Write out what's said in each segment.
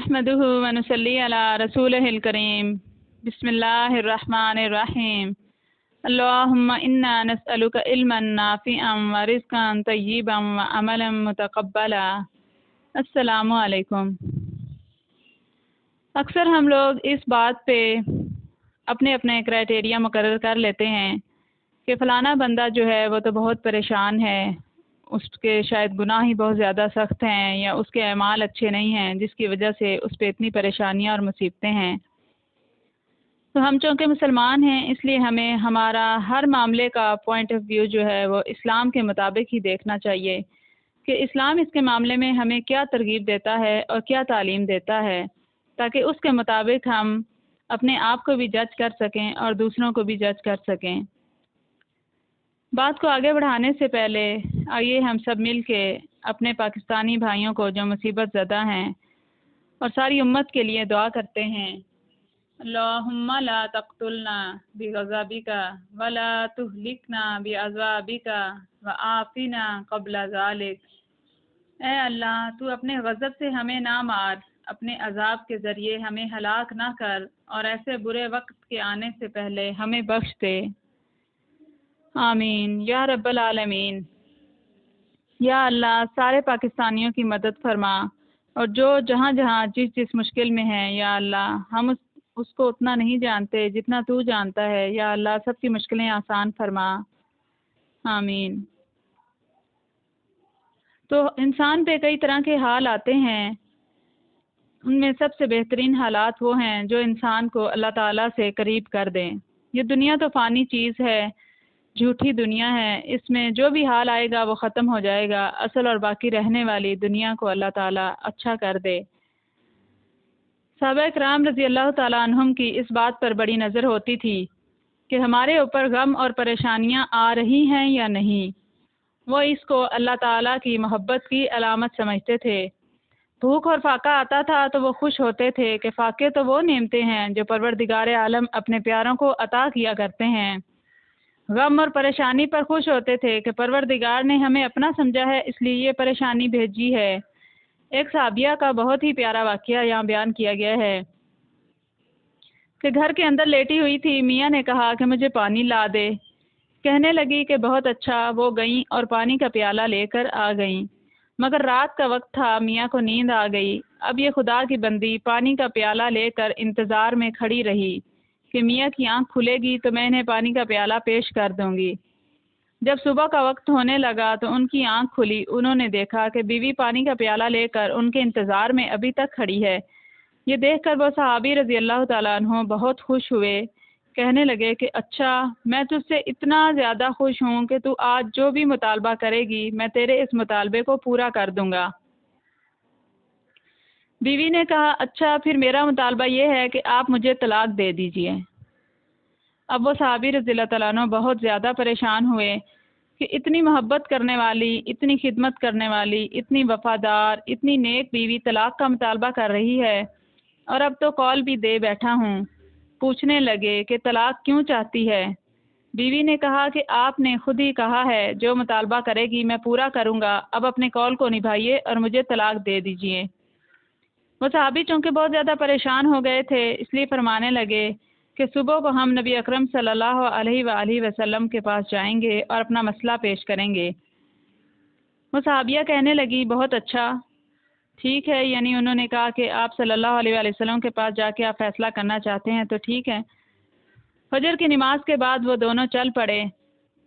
नहमदुहु व नुसल्ली अला रसूलिहिल करीम। बिस्मिल्लाहिर रहमानिर रहीम। अल्लाहुम्मा इन्ना नस्अलुका इल्मन नाफिअन व रिज़्क़न तय्यिबन व अमलन मुतक़ब्बला। अस्सलामु अलैकुम। अक्सर हम लोग इस बात पे अपने अपने क्राइटेरिया मुकर्रर कर लेते हैं कि फ़लाना बंदा जो है वो तो बहुत परेशान है, उसके शायद गुनाह ही बहुत ज़्यादा सख्त हैं या उसके अमाल अच्छे नहीं हैं जिसकी वजह से उस पर इतनी परेशानियां और मुसीबतें हैं। तो हम चूँकि मुसलमान हैं इसलिए हमें हमारा हर मामले का पॉइंट ऑफ व्यू जो है वो इस्लाम के मुताबिक ही देखना चाहिए कि इस्लाम इसके मामले में हमें क्या तरगीब देता है और क्या तालीम देता है, ताकि उसके मुताबिक हम अपने आप को भी जज कर सकें और दूसरों को भी जज कर सकें। बात को आगे बढ़ाने से पहले आइए हम सब मिल के अपने पाकिस्तानी भाइयों को जो मुसीबत ज़दा हैं और सारी उम्मत के लिए दुआ करते हैं। अल्लाहुम्मा ला तक़्तुलना बिग़ज़ाबिका वला तुहलिकना बिअज़ाबिका व आफ़िना क़ब्ल ज़ालिक। ऐ अल्लाह, तू अपने गज़ब से हमें ना मार, अपने अज़ाब के ज़रिए हमें हलाक ना कर और ऐसे बुरे वक्त के आने से पहले हमें बख्श दे। आमीन या रब्बल आलमीन। या अल्लाह, सारे पाकिस्तानियों की मदद फरमा और जो जहाँ जहाँ जिस जिस मुश्किल में है या अल्लाह, हम उसको उतना नहीं जानते जितना तू जानता है। या अल्लाह, सबकी मुश्किलें आसान फरमा। आमीन। तो इंसान पे कई तरह के हाल आते हैं, उनमें सबसे बेहतरीन हालात वो हैं जो इंसान को अल्लाह ताला से करीब कर दें। ये दुनिया तो फ़ानी चीज़ है, झूठी दुनिया है, इसमें जो भी हाल आएगा वो ख़त्म हो जाएगा। असल और बाकी रहने वाली दुनिया को अल्लाह ताला अच्छा कर दे। सहाबा किराम रज़ी अल्लाह ताला अन्हुम की इस बात पर बड़ी नज़र होती थी कि हमारे ऊपर गम और परेशानियां आ रही हैं या नहीं। वो इसको अल्लाह ताला की मोहब्बत की अलामत समझते थे। भूख और फाका आता था तो वो खुश होते थे कि फाके तो वो नेमते हैं जो परवरदिगार आलम अपने प्यारों को अता किया करते हैं। गम और परेशानी पर खुश होते थे कि परवरदिगार ने हमें अपना समझा है इसलिए ये परेशानी भेजी है। एक साहबिया का बहुत ही प्यारा वाक़या यहाँ बयान किया गया है कि घर के अंदर लेटी हुई थी। मियाँ ने कहा कि मुझे पानी ला दे। कहने लगी कि बहुत अच्छा। वो गईं और पानी का प्याला लेकर आ गईं, मगर रात का वक्त था, मियाँ को नींद आ गई। अब ये खुदा की बंदी पानी का प्याला लेकर इंतज़ार में खड़ी रही कि मियाँ की आंख खुलेगी तो मैं इन्हें पानी का प्याला पेश कर दूंगी। जब सुबह का वक्त होने लगा तो उनकी आंख खुली। उन्होंने देखा कि बीवी पानी का प्याला लेकर उनके इंतज़ार में अभी तक खड़ी है। ये देखकर वो सहाबी रज़ी अल्लाह ताला अन्हु बहुत खुश हुए। कहने लगे कि अच्छा, मैं तुझसे इतना ज़्यादा खुश हूँ कि तू आज जो भी मुतालबा करेगी मैं तेरे इस मुतालबे को पूरा कर दूंगा। बीवी ने कहा, अच्छा फिर मेरा मुतालबा ये है कि आप मुझे तलाक दे दीजिए। अब वो सहाबी रज़ियल्लाहु ताला अन्हु बहुत ज़्यादा परेशान हुए कि इतनी मोहब्बत करने वाली, इतनी खिदमत करने वाली, इतनी वफ़ादार, इतनी नेक बीवी तलाक का मुतालबा कर रही है और अब तो कॉल भी दे बैठा हूँ। पूछने लगे कि तलाक क्यों चाहती है। बीवी ने कहा कि आपने खुद ही कहा है जो मुतालबा करेगी मैं पूरा करूँगा, अब अपने कॉल को निभाइए और मुझे तलाक दे दीजिए। वो सहाबी चूँकि बहुत ज़्यादा परेशान हो गए थे इसलिए फरमाने लगे कि सुबह को हम नबी अकरम सल्लल्लाहु अलैहि वसल्लम के पास जाएंगे और अपना मसला पेश करेंगे। वो सहाबिया कहने लगी, बहुत अच्छा, ठीक है। यानी उन्होंने कहा कि आप सल्लल्लाहु अलैहि वसल्लम के पास जाके आप फैसला करना चाहते हैं तो ठीक है। फजर की नमाज के बाद वो दोनों चल पड़े।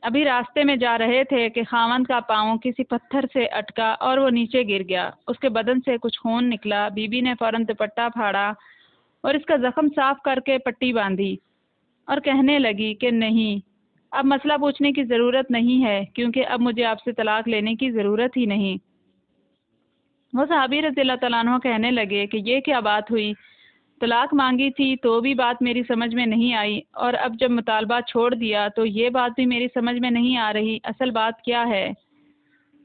अभी रास्ते में जा रहे थे कि खावंद का पाँव किसी पत्थर से अटका और वो नीचे गिर गया। उसके बदन से कुछ खून निकला। बीबी ने फौरन दुपट्टा फाड़ा और इसका जख्म साफ करके पट्टी बांधी और कहने लगी कि नहीं, अब मसला पूछने की ज़रूरत नहीं है क्योंकि अब मुझे आपसे तलाक लेने की ज़रूरत ही नहीं। वो सहाबी रज़ियल्लाहु ताला अन्हु कहने लगे कि ये क्या बात हुई, तलाक मांगी थी तो भी बात मेरी समझ में नहीं आई और अब जब मुतालबा छोड़ दिया तो ये बात भी मेरी समझ में नहीं आ रही, असल बात क्या है।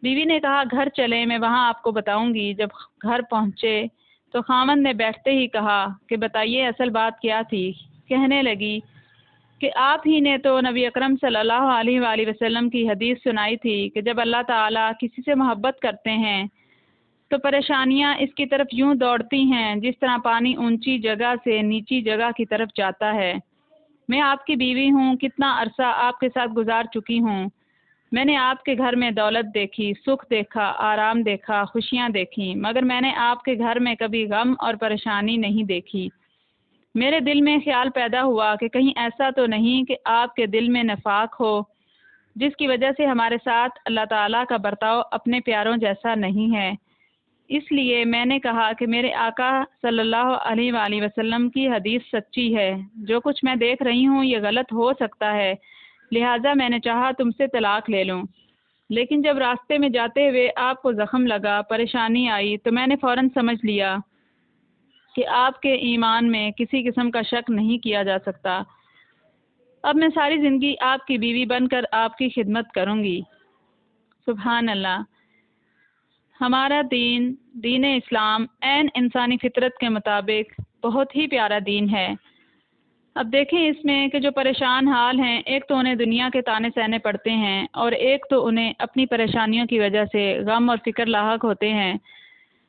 बीवी ने कहा, घर चले, मैं वहाँ आपको बताऊंगी। जब घर पहुँचे तो खामन ने बैठते ही कहा कि बताइए असल बात क्या थी। कहने लगी कि आप ही ने तो नबी अकरम सल्लल्लाहु अलैहि वसल्लम की हदीस सुनाई थी कि जब अल्लाह ताला किसी से मोहब्बत करते हैं تو پریشانیاں اس کی طرف یوں دوڑتی ہیں جس طرح پانی اونچی جگہ سے نیچی جگہ کی طرف جاتا ہے۔ میں آپ کی بیوی ہوں، کتنا عرصہ آپ کے ساتھ گزار چکی ہوں۔ میں نے آپ کے گھر میں دولت دیکھی، سکھ دیکھا، آرام دیکھا، خوشیاں دیکھیں، مگر میں نے آپ کے گھر میں کبھی غم اور پریشانی نہیں دیکھی۔ میرے دل میں خیال پیدا ہوا کہ کہیں ایسا تو نہیں کہ آپ کے دل میں نفاق ہو، جس کی وجہ سے ہمارے ساتھ اللہ تعالیٰ کا برتاؤ اپنے پیاروں جیسا نہیں ہے۔ اس لیے میں نے کہا کہ میرے آقا صلی اللہ علیہ وآلہ وسلم کی حدیث سچی ہے، جو کچھ میں دیکھ رہی ہوں یہ غلط ہو سکتا ہے، لہٰذا میں نے چاہا تم سے طلاق لے لوں۔ لیکن جب راستے میں جاتے ہوئے آپ کو زخم لگا، پریشانی آئی، تو میں نے فوراً سمجھ لیا کہ آپ کے ایمان میں کسی قسم کا شک نہیں کیا جا سکتا۔ اب میں ساری زندگی آپ کی بیوی بن کر آپ کی خدمت کروں گی۔ سبحان اللہ۔ ہمارا دین، دین اسلام، عین انسانی فطرت کے مطابق بہت ہی پیارا دین ہے۔ اب دیکھیں اس میں کہ جو پریشان حال ہیں، ایک تو انہیں دنیا کے تانے سہنے پڑتے ہیں، اور ایک تو انہیں اپنی پریشانیوں کی وجہ سے غم اور فکر لاحق ہوتے ہیں،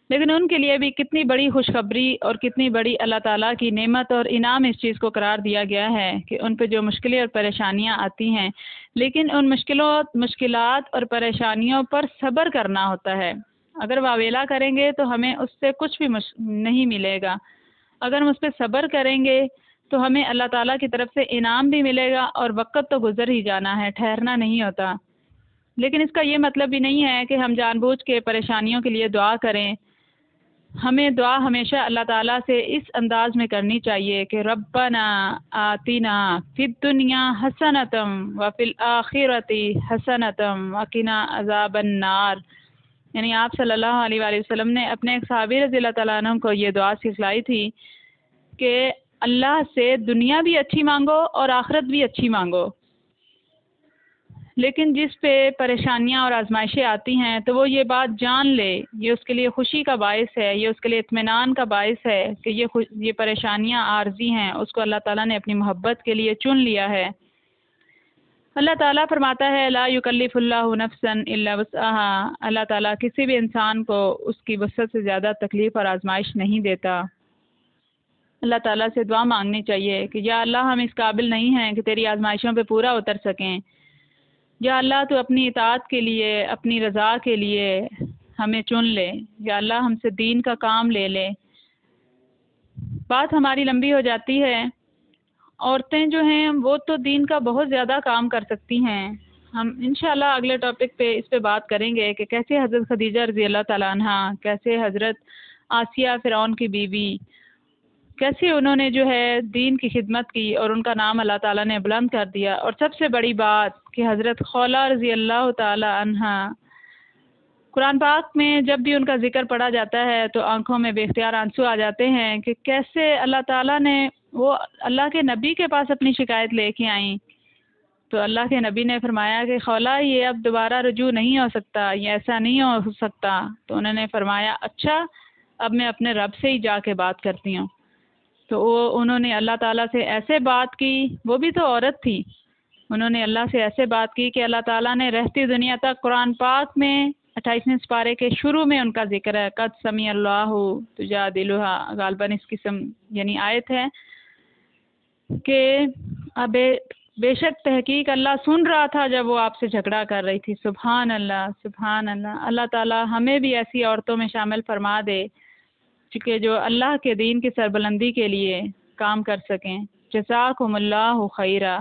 لیکن ان کے لیے بھی کتنی بڑی خوشخبری اور کتنی بڑی اللہ تعالیٰ کی نعمت اور انعام اس چیز کو قرار دیا گیا ہے کہ ان پہ جو مشکلیں اور پریشانیاں آتی ہیں، لیکن ان مشکلات اور پریشانیوں پر صبر کرنا ہوتا ہے۔ اگر واویلا کریں گے تو ہمیں اس سے کچھ بھی نہیں ملے گا، اگر ہم اس پہ صبر کریں گے تو ہمیں اللہ تعالیٰ کی طرف سے انعام بھی ملے گا، اور وقت تو گزر ہی جانا ہے، ٹھہرنا نہیں ہوتا۔ لیکن اس کا یہ مطلب بھی نہیں ہے کہ ہم جان بوجھ کے پریشانیوں کے لیے دعا کریں۔ ہمیں دعا ہمیشہ اللہ تعالیٰ سے اس انداز میں کرنی چاہیے کہ ربنا آتنا فی الدنیا حسنۃ وفی الآخرۃ حسنۃ وقنا عذاب النار۔ یعنی آپ صلی اللہ علیہ وآلہ وسلم نے اپنے ایک صحابی رضی اللہ تعالیٰ عنہ کو یہ دعا سکھلائی تھی کہ اللہ سے دنیا بھی اچھی مانگو اور آخرت بھی اچھی مانگو۔ لیکن جس پہ پریشانیاں اور آزمائشیں آتی ہیں تو وہ یہ بات جان لے، یہ اس کے لیے خوشی کا باعث ہے، یہ اس کے لیے اطمینان کا باعث ہے کہ یہ پریشانیاں عارضی ہیں، اس کو اللہ تعالیٰ نے اپنی محبت کے لیے چن لیا ہے۔ اللہ تعالیٰ فرماتا ہے لا یکلف اللہ نفسا الا وسعها، اللہ تعالیٰ کسی بھی انسان کو اس کی وسعت سے زیادہ تکلیف اور آزمائش نہیں دیتا۔ اللہ تعالیٰ سے دعا مانگنی چاہیے کہ یا اللہ ہم اس قابل نہیں ہیں کہ تیری آزمائشوں پہ پورا اتر سکیں، یا اللہ تو اپنی اطاعت کے لیے، اپنی رضا کے لیے ہمیں چن لے، یا اللہ ہم سے دین کا کام لے لے۔ بات ہماری لمبی ہو جاتی ہے۔ عورتیں جو ہیں وہ تو دین کا بہت زیادہ کام کر سکتی ہیں۔ ہم انشاءاللہ اگلے ٹاپک پہ اس پہ بات کریں گے کہ کیسے حضرت خدیجہ رضی اللہ تعالیٰ عنہ، کیسے حضرت آسیہ فرعون کی بیوی، کیسے انہوں نے جو ہے دین کی خدمت کی اور ان کا نام اللہ تعالیٰ نے بلند کر دیا، اور سب سے بڑی بات کہ حضرت خولہ رضی اللہ تعالیٰ عنہ، قرآن پاک میں جب بھی ان کا ذکر پڑھا جاتا ہے تو آنکھوں میں بے اختیار آنسو آ جاتے ہیں کہ کیسے اللہ تعالیٰ نے، وہ اللہ کے نبی کے پاس اپنی شکایت لے کے آئیں تو اللہ کے نبی نے فرمایا کہ خولہ یہ اب دوبارہ رجوع نہیں ہو سکتا، یہ ایسا نہیں ہو سکتا۔ تو انہوں نے فرمایا اچھا اب میں اپنے رب سے ہی جا کے بات کرتی ہوں۔ تو انہوں نے اللہ تعالیٰ سے ایسے بات کی، وہ بھی تو عورت تھی، انہوں نے اللہ سے ایسے بات کی کہ اللہ تعالیٰ نے رہتی دنیا تک قرآن پاک میں 28ویں سپارے کے شروع میں ان کا ذکر ہے، قد سمیع اللہ تجادلھا، غالباً اس قسم یعنی آیت ہے کہ اب بے شک تحقیق اللہ سن رہا تھا جب وہ آپ سے جھگڑا کر رہی تھی۔ سبحان اللہ، سبحان اللہ۔ اللہ تعالیٰ ہمیں بھی ایسی عورتوں میں شامل فرما دے کہ جو اللہ کے دین کی سربلندی کے لیے کام کر سکیں۔ جزاکم اللہ خیرا۔